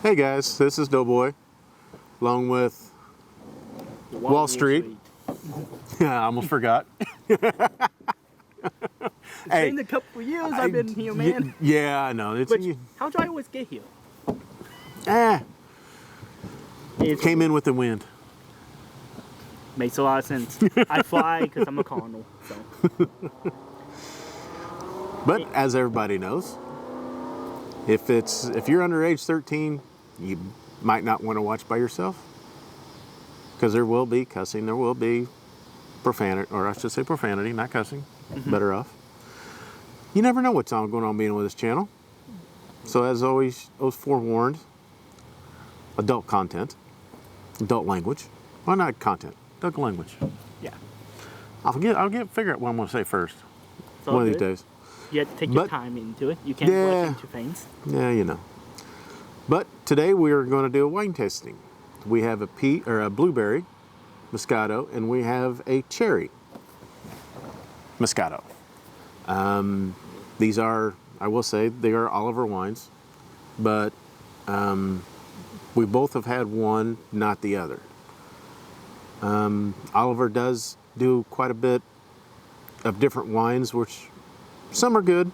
Hey guys, this is Doughboy, along with Wall Street. I almost forgot. It's been a couple of years I've been here, man. Yeah, I know. How do I always get here? Came in with the wind. Makes a lot of sense. I fly because I'm a Cardinal. So. But as everybody knows, if you're under age 13, you might not want to watch by yourself, because there will be cussing, there will be profanity, or I should say profanity, not cussing. Better off. You never know what's going on being with this channel. So as always, I was forewarned. Adult content, adult language. Well, not content, adult language. Yeah. I'll figure out what I'm going to say first. One of these days. You have to take your time into it. You can't rush into things. Yeah, you know. But today we are going to do a wine tasting. We have a blueberry Moscato, and we have a cherry Moscato. These are, I will say, they are Oliver wines, but we both have had one, not the other. Oliver does do quite a bit of different wines, which some are good.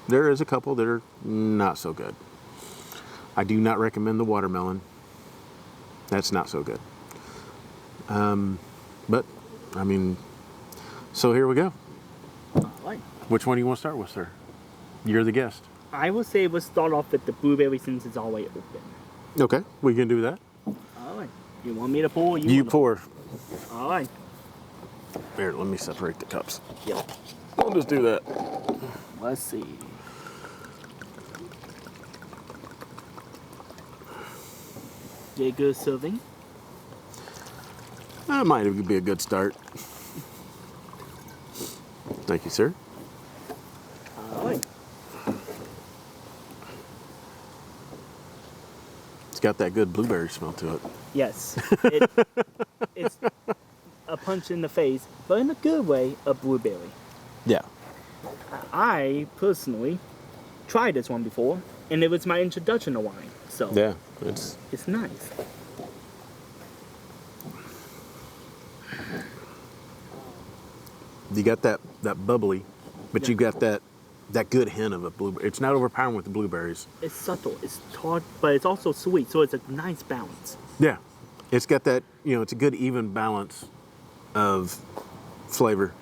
There is a couple that are not so good. I do not recommend the watermelon. That's not so good. But, I mean, so here we go. All right. Which one do you want to start with, sir? You're the guest. I would say we'll start off with the blueberry since it's already open. Okay, we can do that. All right. You want me to pour? You pour. All right. Here, let me separate the cups. Yep. We'll just do that. Let's see. Get a good serving. That might be a good start. Thank you, sir. All right. It's got that good blueberry smell to it. Yes. It's a punch in the face, but in a good way, a blueberry. Yeah. I personally tried this one before, and it was my introduction to wine. So yeah, it's nice. You got that bubbly, but you got that good hint of a blueberry. It's not overpowering with the blueberries. It's subtle, it's tart, but it's also sweet, so it's a nice balance. Yeah, it's got that, it's a good even balance of flavor.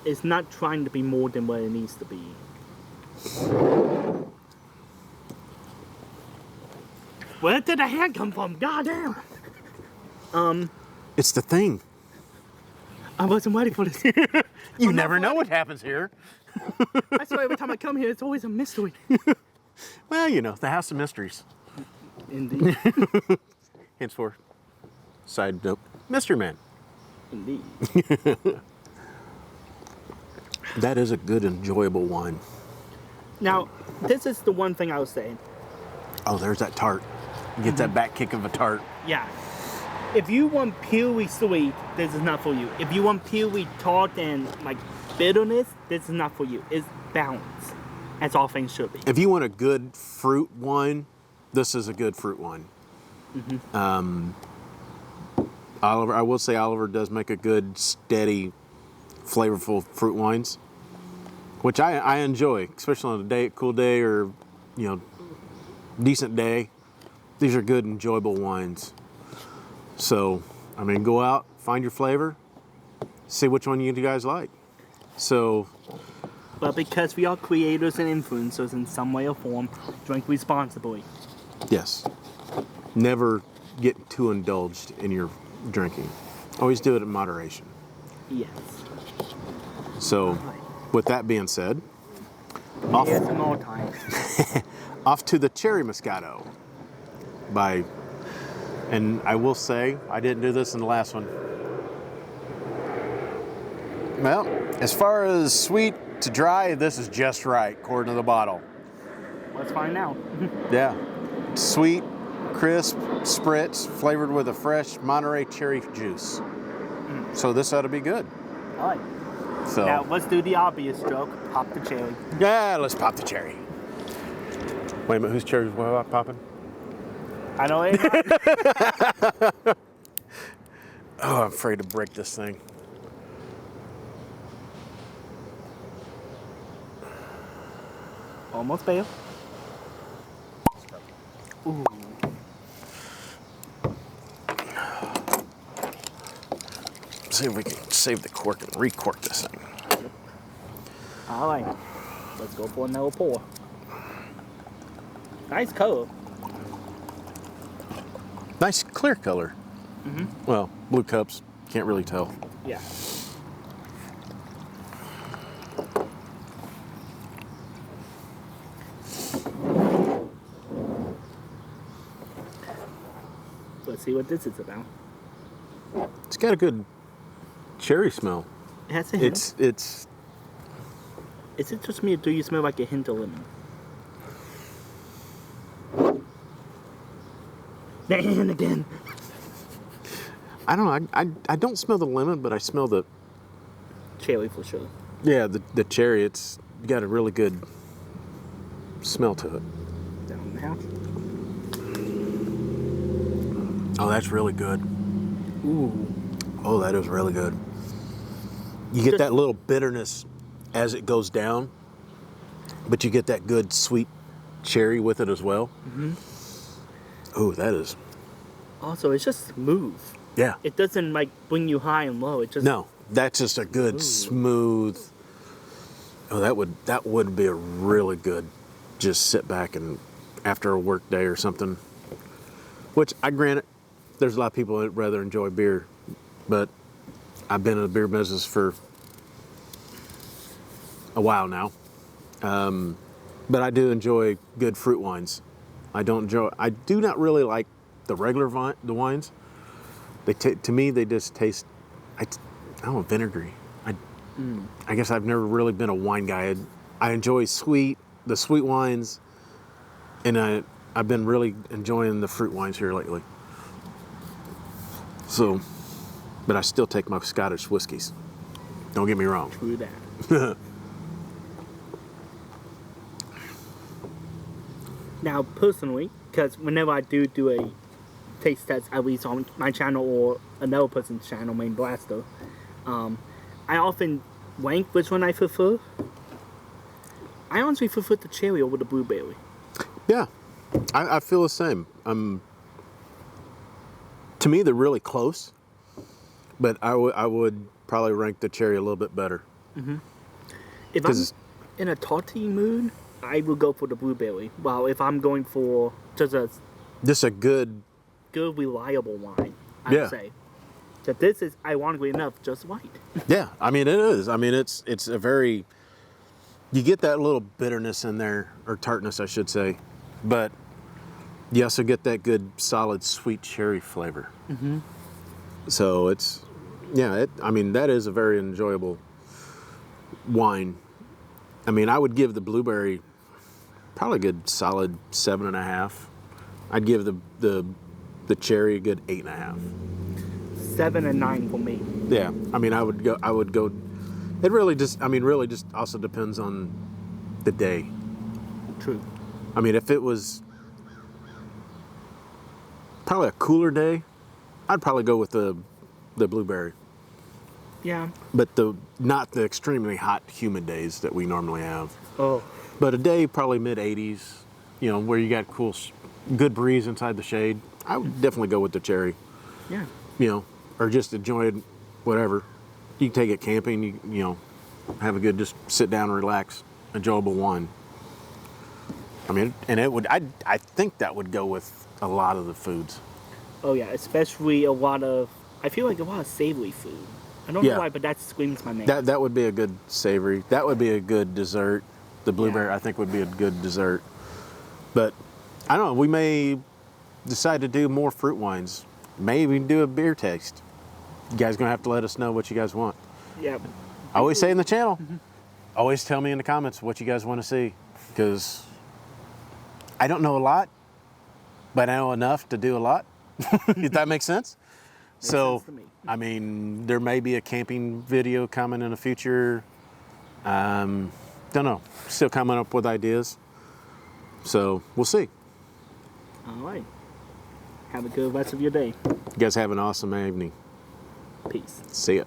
It's not trying to be more than what it needs to be. Where did the hair come from? Goddamn! It's the thing. I wasn't ready for this. You never know what happens here. I swear every time I come here, it's always a mystery. Well, the House of Mysteries. Indeed. Henceforth, side note, Mystery Man. Indeed. That is a good, enjoyable wine. Now, this is the one thing I was saying. Oh, there's that tart. You get that back kick of a tart. Yeah. If you want purely sweet, this is not for you. If you want purely tart and bitterness, this is not for you. It's balance, as all things should be. If you want a good fruit wine, this is a good fruit wine. Oliver, I will say Oliver does make a good, steady, flavorful fruit wines, which I enjoy, especially on a cool day or decent day. These are good, enjoyable wines. So, go out, find your flavor, see which one you guys like. So, but because we are creators and influencers in some way or form, drink responsibly. Yes. Never get too indulged in your drinking. Always do it in moderation. Yes. So, with that being said, off to the cherry Moscato and I will say, I didn't do this in the last one. Well, as far as sweet to dry, this is just right, according to the bottle. Let's find out. Yeah. Sweet, crisp, spritz, flavored with a fresh Monterey cherry juice. So this ought to be good. All right. So now, let's do the obvious stroke. Pop the cherry. Yeah, let's pop the cherry. Wait a minute, whose cherries were popping? I know it. Oh, I'm afraid to break this thing. Almost failed. Ooh. See if we can save the cork and re-cork this thing. All right. Let's go for another pour. Nice color. Nice clear color. Well, blue cups, can't really tell. Yeah. Let's see what this is about. It's got a good cherry smell. It has a hint. It's Is it just me or do you smell like a hint of lemon? Man, again. I don't know. I don't smell the lemon, but I smell the Cherry for sure. the cherry. It's got a really good smell to it. Down the house. Oh, that's really good. Ooh. Oh, that is really good. You get that little bitterness as it goes down, but you get that good sweet cherry with it as well. Oh, that is. Also, it's just smooth. Yeah. It doesn't like bring you high and low. It just No, that's just a good smooth. Oh, that would be a really good. Just sit back and after a work day or something. Which I grant it, there's a lot of people that rather enjoy beer, but I've been in the beer business for a while now. But I do enjoy good fruit wines. I do not really like the regular the wines. To me, they just taste, I don't know, vinegary. I guess I've never really been a wine guy. I enjoy the sweet wines, and I've been really enjoying the fruit wines here lately. So, but I still take my Scottish whiskeys. Don't get me wrong. True that. Now, personally, because whenever I do a taste test, at least on my channel or another person's channel, Main Blaster, I often rank which one I prefer. I honestly prefer the cherry over the blueberry. Yeah, I feel the same. To me, they're really close, but I would probably rank the cherry a little bit better. If I'm in a tarty mood, I will go for the blueberry. While if I'm going for just a good, reliable wine, I would say. That this is, ironically enough, just white. Yeah, I mean, it is. I mean, it's a very, you get that little bitterness in there, or tartness, I should say, but you also get that good, solid, sweet cherry flavor. So it's, I mean, that is a very enjoyable wine. I mean, I would give the blueberry probably a good solid 7.5. I'd give the cherry a good 8.5. 7 and 9 for me. Yeah, I mean, I would go. It really just also depends on the day. True. I mean, if it was probably a cooler day, I'd probably go with the blueberry. Yeah. But not the extremely hot, humid days that we normally have. Oh. But a day probably mid-80s, where you got good breeze inside the shade. I would definitely go with the cherry. Yeah. Or just enjoy it, whatever. You can take it camping. You have a good, just sit down and relax, enjoyable wine. I mean, and it would. I think that would go with a lot of the foods. Oh yeah, especially I feel like a lot of savory food. I don't know why, but that screams my name. That would be a good savory. That would be a good dessert. The blueberry, I think, would be a good dessert. But I don't know. We may decide to do more fruit wines. Maybe do a beer taste. You guys gonna have to let us know what you guys want. Yeah. I always say in the channel. Always tell me in the comments what you guys want to see, because I don't know a lot, but I know enough to do a lot. If that makes sense. Makes sense to me. I mean, there may be a camping video coming in the future. Don't know. Still coming up with ideas. So we'll see. All right. Have a good rest of your day. You guys have an awesome evening. Peace. See ya.